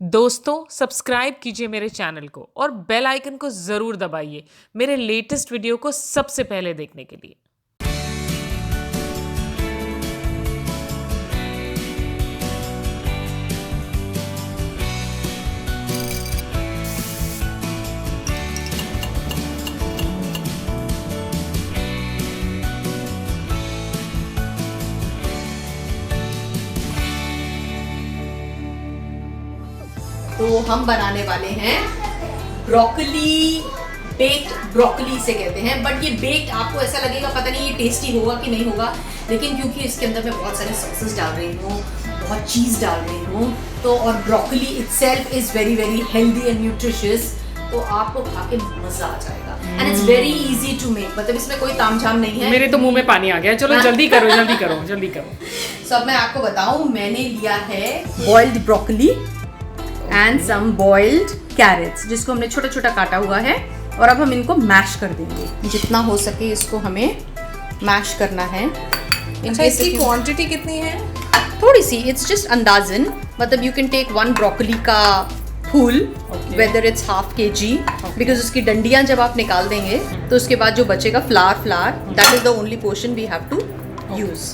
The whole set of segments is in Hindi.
दोस्तों सब्सक्राइब कीजिए मेरे चैनल को और बेल आइकन को जरूर दबाइए मेरे लेटेस्ट वीडियो को सबसे पहले देखने के लिए। तो हम बनाने वाले हैं ब्रोकली, बेक्ड ब्रोकली इसे कहते हैं। बट ये बेक्ड आपको ऐसा लगेगा पता नहीं ये टेस्टी होगा कि नहीं होगा, लेकिन क्योंकि इसके अंदर मैं बहुत सारे सॉसेस डाल रही हूँ, बहुत चीज़ डाल रही हूँ, तो और broccoli itself is very very healthy and nutritious, तो आपको खा के मजा आ जाएगा। And it's very easy to make, मतलब इसमें कोई तामझाम नहीं है। मेरे तो मुंह में पानी आ गया। चलो जल्दी करो जल्दी करो जल्दी करो। सो अब मैं आपको बताऊं, मैंने लिया है boiled broccoli and some boiled carrots, जिसको हमने छोटा छोटा काटा हुआ है, और अब हम इनको मैश कर देंगे। जितना हो सके इसको हमें मैश करना है। अच्छा, इसकी क्वांटिटी कितनी है? थोड़ी सी, इट्स जस्ट अंदाजन, मतलब you can take one broccoli का फूल, whether it's half kg, because उसकी डंडियां जब आप निकाल देंगे तो उसके बाद जो बचेगा flower, that is the only portion we have to use.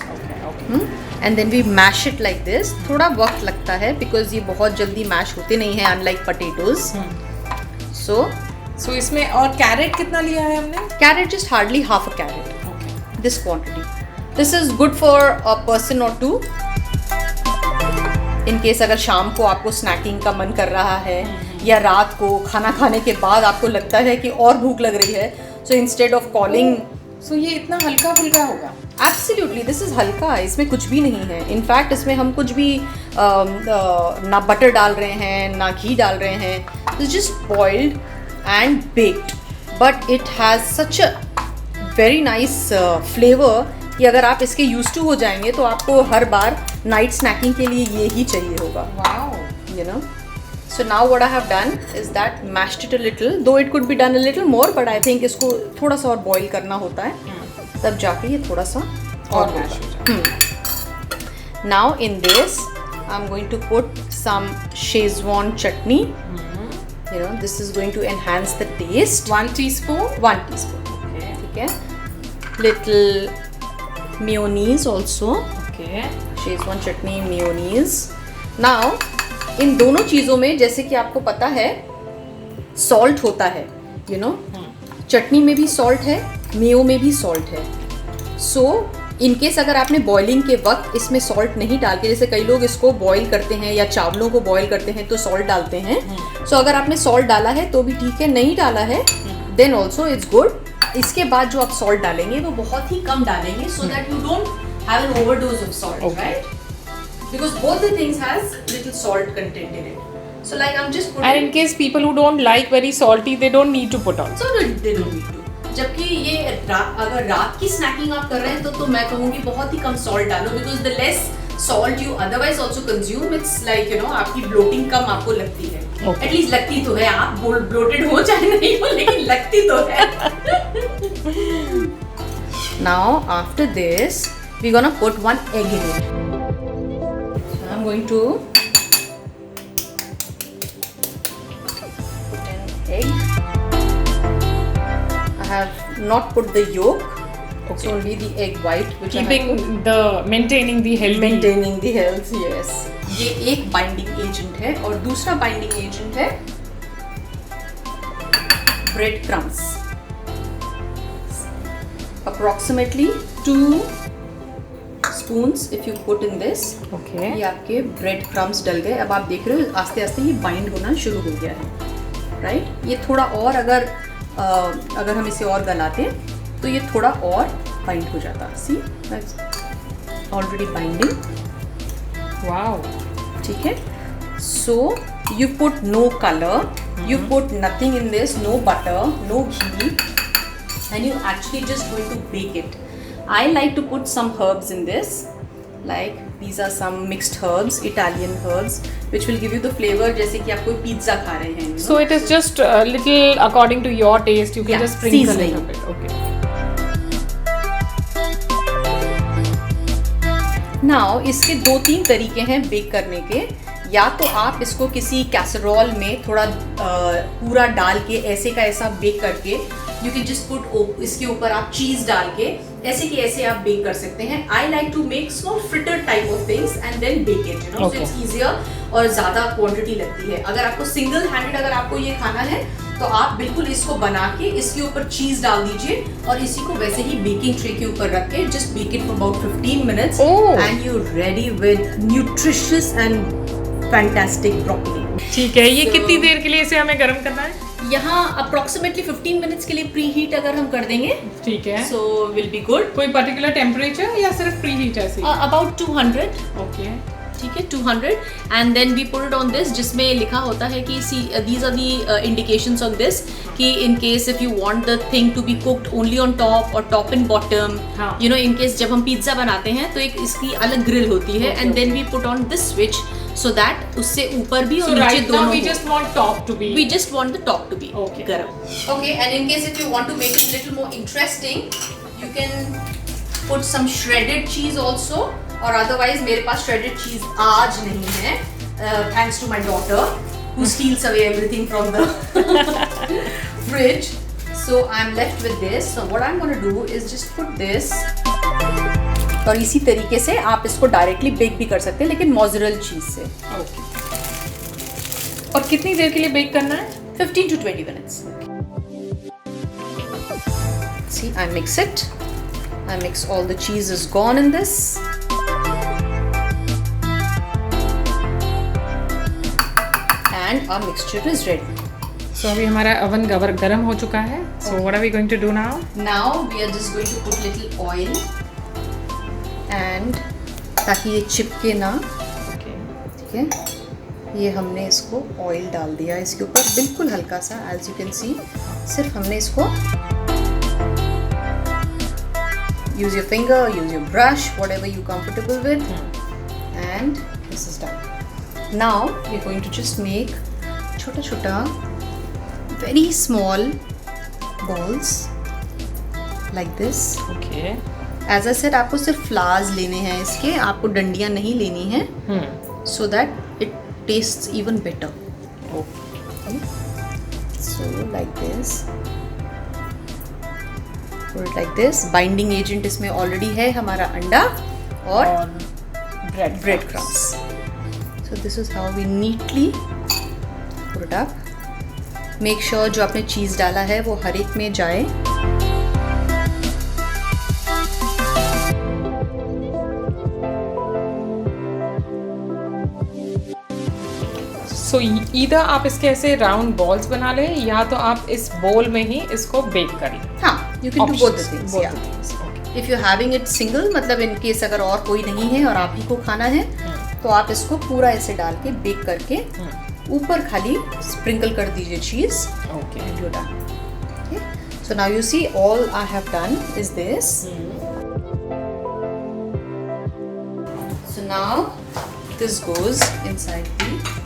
And then we mash it like this. थोड़ा वक्त लगता है बिकॉज ये बहुत जल्दी मैश होते नहीं हैं, अनलाइक पोटैटोज। सो इसमें और कैरेट कितना लिया है हमने? Carrot just hardly half a carrot, this quantity. This is good for a person or two, in case अगर शाम को आपको स्नैकिंग का मन कर रहा है या रात को खाना खाने के बाद आपको लगता है कि और भूख लग रही है, सो इंस्टेड ऑफ कॉलिंग। सो ये इतना हल्का फुल्का होगा? एब्सोल्युटली, दिस इज़ हल्का, इसमें कुछ भी नहीं है। इनफैक्ट इसमें हम कुछ भी ना बटर डाल रहे हैं ना घी डाल रहे हैं, it's just boiled and baked, but it has such a very nice flavour कि अगर आप इसके यूज टू हो जाएंगे तो आपको हर बार नाइट स्नैकिंग के लिए ये ही चाहिए होगा। Wow, you know. So now what I have done is that mashed it a little, though it could be done a little more, but I think इसको थोड़ा सा और बॉईल करना होता है, तब जाके ये थोड़ा सा और मैश हो जाए। Now in this I'm going to put some Szechuan chutney. You know, this is going to enhance the taste. 1 teaspoon? 1 teaspoon. Okay. ठीक है. Little mayonnaise also. Okay. Szechuan chutney, mayonnaise. Now इन दोनों चीज़ों में जैसे कि आपको पता है सॉल्ट होता है, यू नो, चटनी में भी सॉल्ट है, मेयो में भी सॉल्ट है। सो इन केस अगर आपने बॉइलिंग के वक्त इसमें सॉल्ट नहीं डाल के, जैसे कई लोग इसको बॉईल करते हैं या चावलों को बॉईल करते हैं तो सॉल्ट डालते हैं, सो अगर आपने सॉल्ट डाला है तो भी ठीक है, नहीं डाला है देन ऑल्सो इट्स गुड। इसके बाद जो आप सॉल्ट डालेंगे वो बहुत ही कम डालेंगे, so that you don't have an overdose of salt, right? Because both the things has little salt content in it. So like I'm just putting. And in case people who don't like very salty, they don't need to put on. So they don't need to. जबकि ये अगर रात की स्नैकिंग आप कर रहे हैं तो मैं कहूँगी बहुत ही कम सॉल्ट डालो, because the less salt you otherwise also consume, it's like you know आपकी bloating कम आपको लगती है. Okay. At least लगती तो है, आप bloated हो चाहे नहीं हो, लेकिन लगती तो है. Now after this we're gonna put one egg in it. I'm going to put an egg. I have not put the yolk. Okay. It's only the egg white, which Keeping I have put. maintaining the healthy. Maintaining the health, yes. ये एक बाइंडिंग एजेंट है और दूसरा बाइंडिंग एजेंट है bread crumbs. Approximately 2 spoons if you put in this. Okay. ये आपके ब्रेड क्रम्स डल गए। अब आप देख रहे हो आस्ते आस्ते ये बाइंड होना शुरू हो गया है, राइट? ये थोड़ा और अगर हम इसे और गलाते तो ये थोड़ा और बाइंड हो जाता। See already binding. Wow. ठीक है। So you put no colour, you put nothing in this, no butter, no ghee, and you actually just going to bake it. I like to put some herbs in this, like these are some mixed herbs, Italian herbs, which will give you the flavor जैसे कि आप कोई पिज्ज़ा खा रहे हैं, you know? So it is just a little according to your taste. You can Yeah, just sprinkle a seasoning. little bit. Okay. Now इसके 2-3 तरीके हैं बेक करने के। या तो आप इसको किसी कैसरोल में थोड़ा पूरा डाल के ऐसे का ऐसा बेक करके, यू कैन जस्ट पुट इसके ऊपर आप चीज डाल के ऐसे के ऐसे आप बेक कर सकते हैं. I like to make small fritter type of things and then bake it, you know, so it's easier और ज्यादा क्वांटिटी लगती है. अगर आपको सिंगल हैंडेड अगर आपको ये खाना है तो आप बिल्कुल इसको बना के इसके ऊपर चीज डाल दीजिए और इसी को वैसे ही बेकिंग ट्रे के ऊपर रख के just bake it for about 15 minutes and you ready with nutritious and fantastic broccoli. ठीक है. ये कितनी देर के लिए इसे हमें गर्म करना है? यहाँ अप्रोक्सीमेटली 15 मिनट्स के लिए प्री हीट अगर हम कर देंगे, ठीक है, सो विल बी गुड. कोई पर्टिकुलर टेम्परेचर या सिर्फ प्री हीट ऐसे? अबाउट 200. ओके, ठीक है, 200 and then we put it on this, जिसमें लिखा होता है कि these are the indications on this कि in case if you want the thing to be cooked only on top और top and bottom, you know, in case जब हम पिज्जा बनाते हैं तो एक इसकी अलग ग्रिल होती है and then we put on this switch so that उससे ऊपर भी और नीचे दोनों. We just want top to be. We just want the top to be okay. garam. Okay, and in case if you want to make it a little more interesting, you can put some shredded cheese also. और otherwise मेरे पास shredded cheese आज नहीं है, thanks to my daughter who steals away everything from the fridge. So I'm left with this. So what I'm going to do is just put this. और इसी तरीके से आप इसको डायरेक्टली बेक भी कर सकते हैं, लेकिन मोज़रेला चीज से. ओके. और कितनी देर के लिए बेक करना है? 15 to 20 minutes. See, I mix it. I mix all the cheese is gone in this. And our mixture is ready. So अभी हमारा ओवन गरम हो चुका है. So what are we going to do now? Now we are just going to put little oil. And ताकि ये चिपके ना. ठीक है, ये हमने इसको ऑयल डाल दिया इसके ऊपर बिल्कुल हल्का सा, एज यू कैन सी. सिर्फ हमने इसको use your finger, use your brush, whatever you comfortable with, and this is done. Now we are going to just make छोटा छोटा very small balls like this. Okay. As I said, आपको सिर्फ फ्लावर्स लेने हैं इसके, आपको डंडियां नहीं लेनी है, so that it tastes even better. So like this, like this. Binding agent इसमें ऑलरेडी है हमारा अंडा और bread crumbs. So this is how we neatly put it up. Make sure जो आपने चीज़ डाला है वो हर एक में जाए. सो ईदर आप इसके ऐसे राउंड बॉल्स बना लें या तो आप इस बोल में ही इसको बेक कर लें. हाँ, you can do both the things. If you having it single, मतलब इन केस अगर और कोई नहीं है और आप ही को खाना है तो आप इसको पूरा ऐसे डाल के बेक करके ऊपर खाली स्प्रिंकल कर दीजिए cheese. Okay, and you done. Okay, so now you see all I have done is this. So now this goes inside the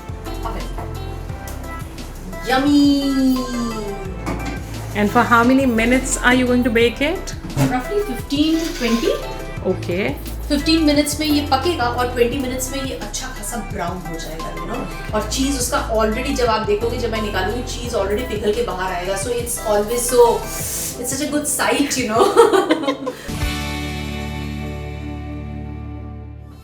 yummy. And for how many minutes are you going to bake it? Roughly 15 to 20. Okay. 15 minutes में ये पकेगा और 20 मिनट्स में ये अच्छा खासा ब्राउन हो जाएगा, यू नो. और चीज़ उसका ऑलरेडी, जब आप देखोगे, जब मैं निकालूंगी, चीज़ ऑलरेडी पिघल के बाहर आएगा. So it's always so, it's such a good site, you know.